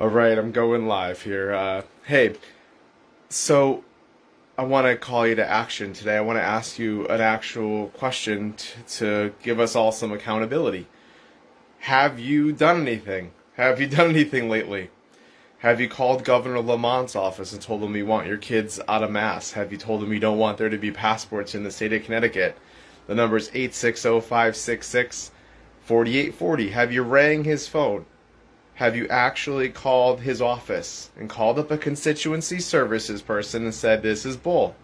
All right, I'm going live here. Hey, so I want to call you to action today. I want to ask you an actual question to give us all some accountability. Have you done anything? Have you done anything lately? Have you called Governor Lamont's office and told him you want your kids out of mass? Have you told him you don't want there to be passports in the state of Connecticut? The number is 860-566-4840. Have you rang his phone? Have you actually called his office and called up a constituency services person and said, this is bull?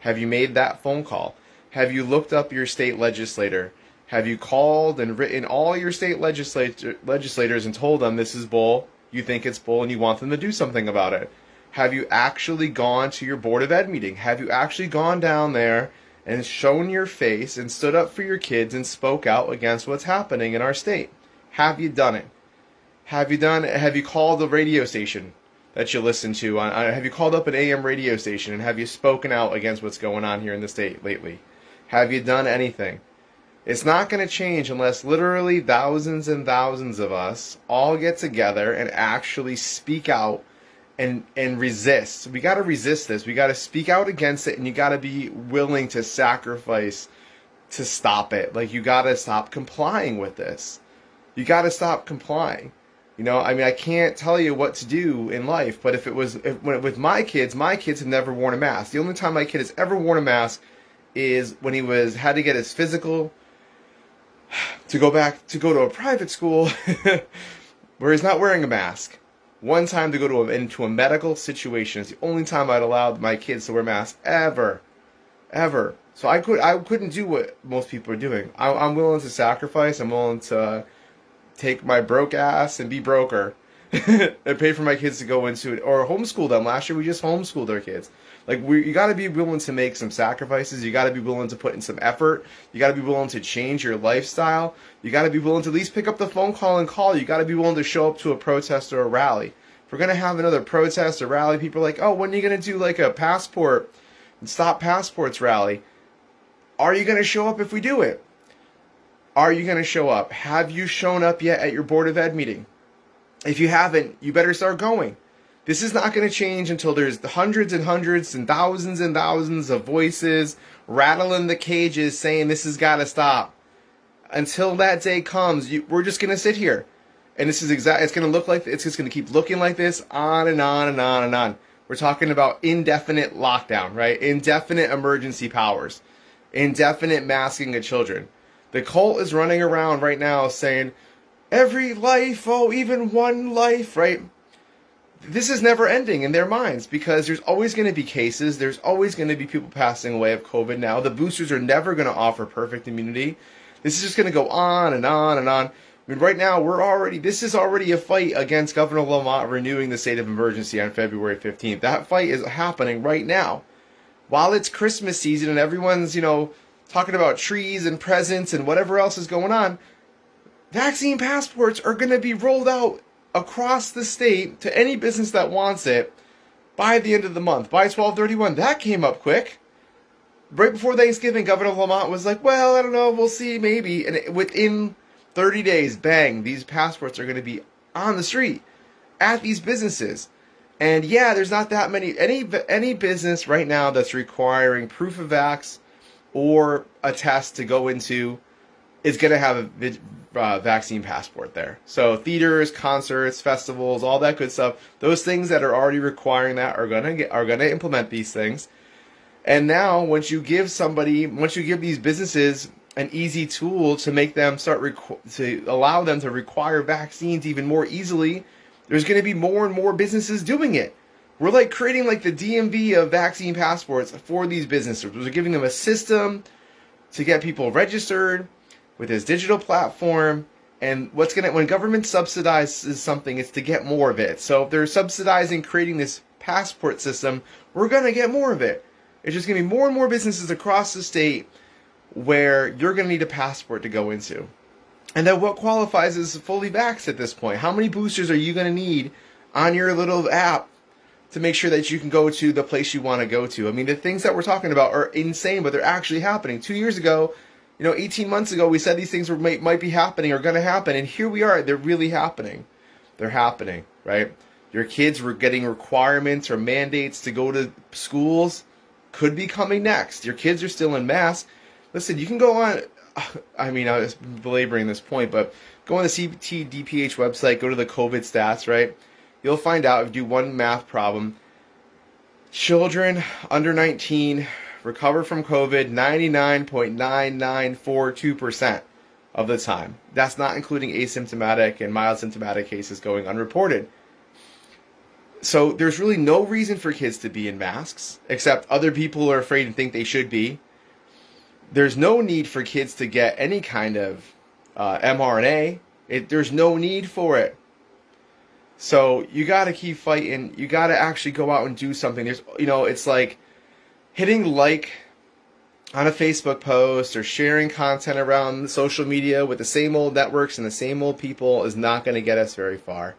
Have you made that phone call? Have you looked up your state legislator? Have you called and written all your state legislators and told them this is bull, you think it's bull, and you want them to do something about it? Have you actually gone to your Board of Ed meeting? Have you actually gone down there and shown your face and stood up for your kids and spoke out against what's happening in our state? Have you done it? Have you called the radio station that you listen to? Have you called up an AM radio station and have you spoken out against what's going on here in the state lately? Have you done anything? It's not going to change unless literally thousands and thousands of us all get together and actually speak out and resist. We got to resist this. We got to speak out against it, and you got to be willing to sacrifice to stop it. Like, you got to stop complying with this. You got to stop complying. You know, I mean, I can't tell you what to do in life, but with my kids have never worn a mask. The only time my kid has ever worn a mask is when he had to get his physical to go to a private school where he's not wearing a mask. One time to go into a medical situation is the only time I'd allowed my kids to wear masks ever. So I couldn't do what most people are doing. I'm willing to sacrifice. I'm willing to take my broke ass and be broker and pay for my kids to go into it or homeschool them. Last year we just homeschooled our kids. Like, you got to be willing to make some sacrifices. You got to be willing to put in some effort. You got to be willing to change your lifestyle. You got to be willing to at least pick up the phone call and call. You got to be willing to show up to a protest or a rally. If we're going to have another protest or rally, people are like, oh, when are you going to do like a passport and stop passports rally? Are you going to show up if we do it? Are you going to show up? Have you shown up yet at your Board of Ed meeting? If you haven't, you better start going. This is not going to change until there's hundreds and hundreds and thousands of voices rattling the cages saying this has got to stop. Until that day comes, we're just going to sit here. And it's going to keep looking like this on and on and on and on. We're talking about indefinite lockdown, right? Indefinite emergency powers. Indefinite masking of children. The cult is running around right now saying, every life, oh, even one life, right? This is never ending in their minds because there's always going to be cases. There's always going to be people passing away of COVID now. The boosters are never going to offer perfect immunity. This is just going to go on and on and on. I mean, right now, this is already a fight against Governor Lamont renewing the state of emergency on February 15th. That fight is happening right now. While it's Christmas season and everyone's, talking about trees and presents and whatever else is going on, vaccine passports are going to be rolled out across the state to any business that wants it by the end of the month, by 12/31. That came up quick. Right before Thanksgiving, Governor Lamont was like, well, I don't know, we'll see, maybe. And within 30 days, bang, these passports are going to be on the street at these businesses. And yeah, there's not that many, any business right now that's requiring proof of vax or a test to go into is going to have a vaccine passport there. So theaters, concerts, festivals, all that good stuff, those things that are already requiring that are going to implement these things. And now, once you give these businesses an easy tool to make them to allow them to require vaccines even more easily, there's going to be more and more businesses doing it. We're like creating like the DMV of vaccine passports for these businesses. We're giving them a system to get people registered with this digital platform. And when government subsidizes something, it's to get more of it. So if they're subsidizing creating this passport system, we're going to get more of it. It's just going to be more and more businesses across the state where you're going to need a passport to go into. And then what qualifies as fully vaxxed at this point? How many boosters are you going to need on your little app to make sure that you can go to the place you want to go to? I mean, the things that we're talking about are insane, but they're actually happening. 2 years ago, 18 months ago, we said these things might be happening or going to happen, and here we are. They're really happening. They're happening, right? Your kids were getting requirements or mandates to go to schools could be coming next. Your kids are still in masks. Listen, you can go on, I mean, I was belaboring this point, but go on the CTDPH website, go to the COVID stats, right? You'll find out, if you do one math problem, children under 19 recover from COVID 99.9942% of the time. That's not including asymptomatic and mild symptomatic cases going unreported. So there's really no reason for kids to be in masks, except other people are afraid and think they should be. There's no need for kids to get any kind of mRNA. There's no need for it. So you got to keep fighting. You got to actually go out and do something. There's, it's like hitting like on a Facebook post or sharing content around social media with the same old networks and the same old people is not going to get us very far.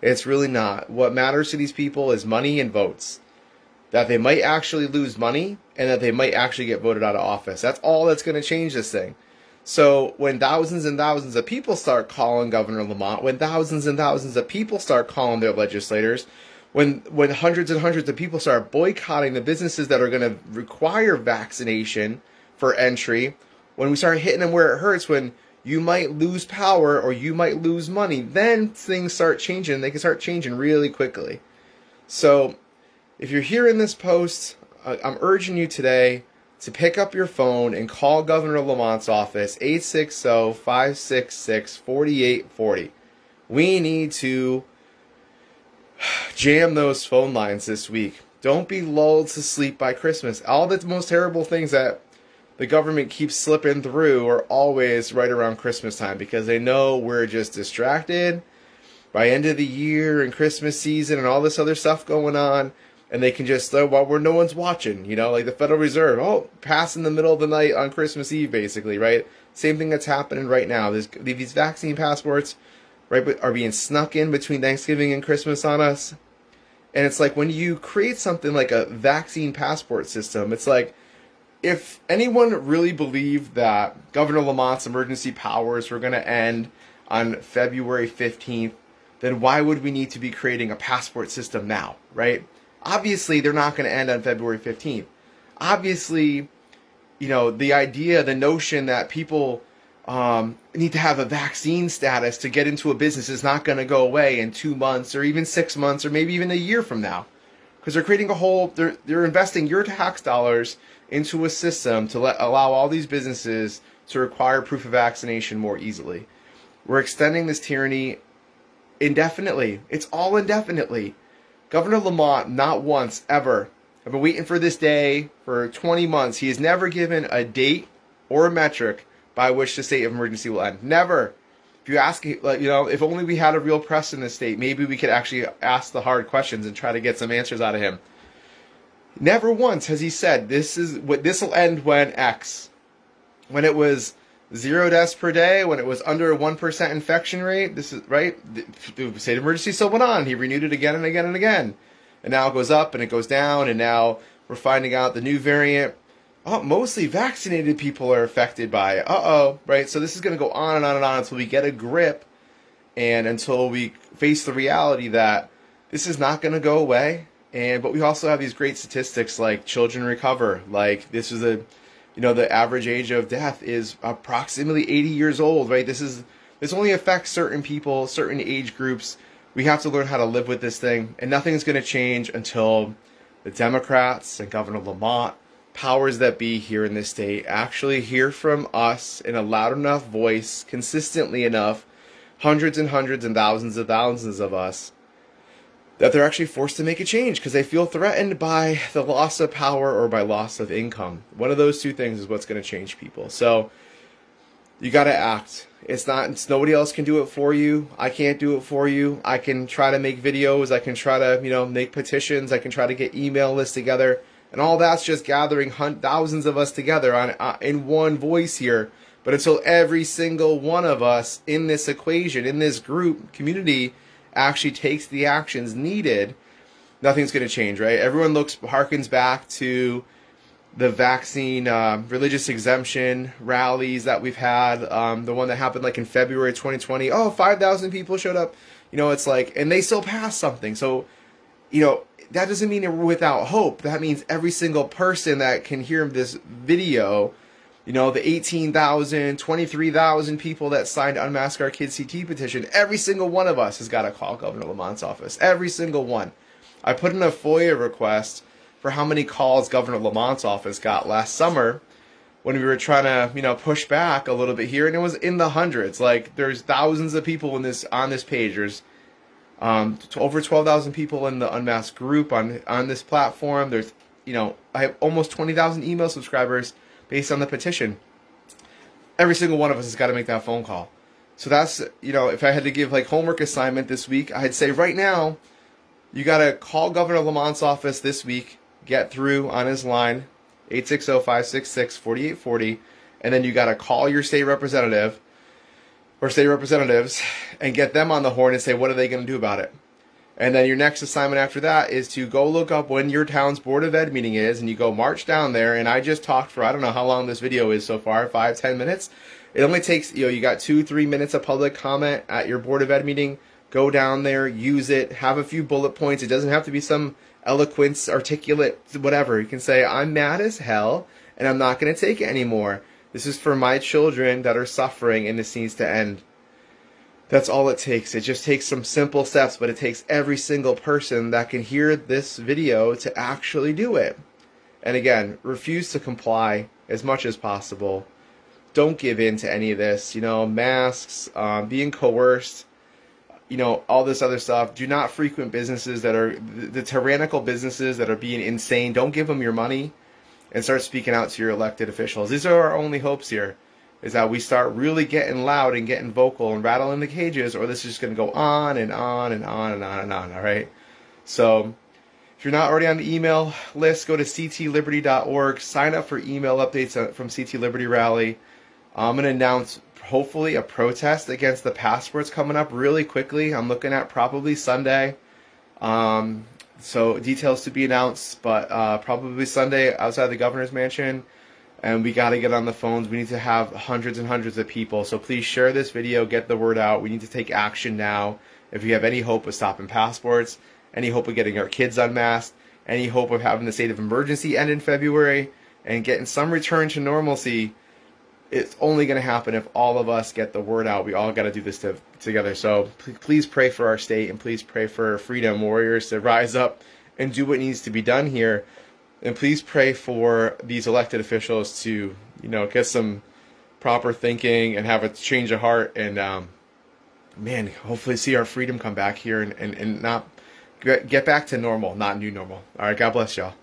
It's really not. What matters to these people is money and votes. That they might actually lose money and that they might actually get voted out of office. That's all that's going to change this thing. So when thousands and thousands of people start calling Governor Lamont, when thousands and thousands of people start calling their legislators, when hundreds and hundreds of people start boycotting the businesses that are going to require vaccination for entry, when we start hitting them where it hurts, when you might lose power or you might lose money, then things start changing. They can start changing really quickly. So if you're hearing this post, I'm urging you today to pick up your phone and call Governor Lamont's office, 860-566-4840. We need to jam those phone lines this week. Don't be lulled to sleep by Christmas. All the most terrible things that the government keeps slipping through are always right around Christmas time because they know we're just distracted by end of the year and Christmas season and all this other stuff going on. And they can just, where no one's watching, like the Federal Reserve, pass in the middle of the night on Christmas Eve, basically, right? Same thing that's happening right now. These vaccine passports, right, are being snuck in between Thanksgiving and Christmas on us. And it's like when you create something like a vaccine passport system, it's like if anyone really believed that Governor Lamont's emergency powers were going to end on February 15th, then why would we need to be creating a passport system now, right? Obviously, they're not going to end on February 15th. Obviously, the notion that people need to have a vaccine status to get into a business is not going to go away in 2 months or even 6 months or maybe even a year from now. Because they're creating they're investing your tax dollars into a system to allow all these businesses to require proof of vaccination more easily. We're extending this tyranny indefinitely. It's all indefinitely. Governor Lamont, not once, ever, I've been waiting for this day for 20 months. He has never given a date or a metric by which the state of emergency will end. Never. If you ask, if only we had a real press in this state, maybe we could actually ask the hard questions and try to get some answers out of him. Never once has he said, this will end when X. When it was 0 deaths per day, when it was under a 1% infection rate, this is right. The state of emergency still went on. He renewed it again and again and again. And now it goes up and it goes down. And now we're finding out the new variant. Mostly vaccinated people are affected by it. Right? So this is going to go on and on and on until we get a grip and until we face the reality that this is not going to go away. But we also have these great statistics like children recover. Like this is the average age of death is approximately 80 years old, right? This only affects certain people, certain age groups. We have to learn how to live with this thing, and nothing's going to change until the Democrats and Governor Lamont, powers that be here in this state, actually hear from us in a loud enough voice, consistently enough, hundreds and hundreds and thousands of us, that they're actually forced to make a change because they feel threatened by the loss of power or by loss of income. One of those two things is what's going to change people. So you got to act. It's nobody else can do it for you. I can't do it for you. I can try to make videos. I can try to, make petitions. I can try to get email lists together. And all that's just gathering thousands of us together in one voice here. But until every single one of us in this equation, in this group, community, actually takes the actions needed, nothing's going to change, right? Everyone harkens back to the vaccine religious exemption rallies that we've had. The one that happened like in February 2020. Oh, 5,000 people showed up. It's like, and they still passed something. So, that doesn't mean we're without hope. That means every single person that can hear this video, the 18,000, 23,000 people that signed Unmask Our Kids CT petition, every single one of us has got to call Governor Lamont's office. Every single one. I put in a FOIA request for how many calls Governor Lamont's office got last summer when we were trying to, push back a little bit here, and it was in the hundreds. Like, there's thousands of people on this page. There's over 12,000 people in the Unmasked group on this platform. There's, I have almost 20,000 email subscribers based on the petition. Every single one of us has got to make that phone call. So that's, if I had to give like homework assignment this week, I'd say right now, you got to call Governor Lamont's office this week, get through on his line, 860-566-4840, and then you got to call your state representative or state representatives and get them on the horn and say, what are they going to do about it? And then your next assignment after that is to go look up when your town's Board of Ed meeting is, and you go march down there. And I just talked for, I don't know how long this video is so far, 5-10 minutes. It only takes, you got 2-3 minutes of public comment at your Board of Ed meeting. Go down there, use it, have a few bullet points. It doesn't have to be some eloquence, articulate, whatever. You can say, I'm mad as hell, and I'm not going to take it anymore. This is for my children that are suffering, and this needs to end. That's all it takes. It just takes some simple steps, but it takes every single person that can hear this video to actually do it. And again, refuse to comply as much as possible. Don't give in to any of this. Masks, being coerced, all this other stuff. Do not frequent businesses that are the tyrannical businesses that are being insane. Don't give them your money, and start speaking out to your elected officials. These are our only hopes here, is that we start really getting loud and getting vocal and rattling the cages, or this is just going to go on and on and on and on and on, all right? So if you're not already on the email list, go to ctliberty.org, sign up for email updates from CT Liberty Rally. I'm going to announce hopefully a protest against the passports coming up really quickly. I'm looking at probably Sunday. So details to be announced, but probably Sunday outside the governor's mansion. And we got to get on the phones. We need to have hundreds and hundreds of people. So please share this video, get the word out. We need to take action now. If you have any hope of stopping passports, any hope of getting our kids unmasked, any hope of having the state of emergency end in February, and getting some return to normalcy, it's only going to happen if all of us get the word out. We all got to do this together. So please pray for our state, and please pray for freedom warriors to rise up and do what needs to be done here. And please pray for these elected officials to, get some proper thinking and have a change of heart, and hopefully see our freedom come back here and not get back to normal, not new normal. All right, God bless y'all.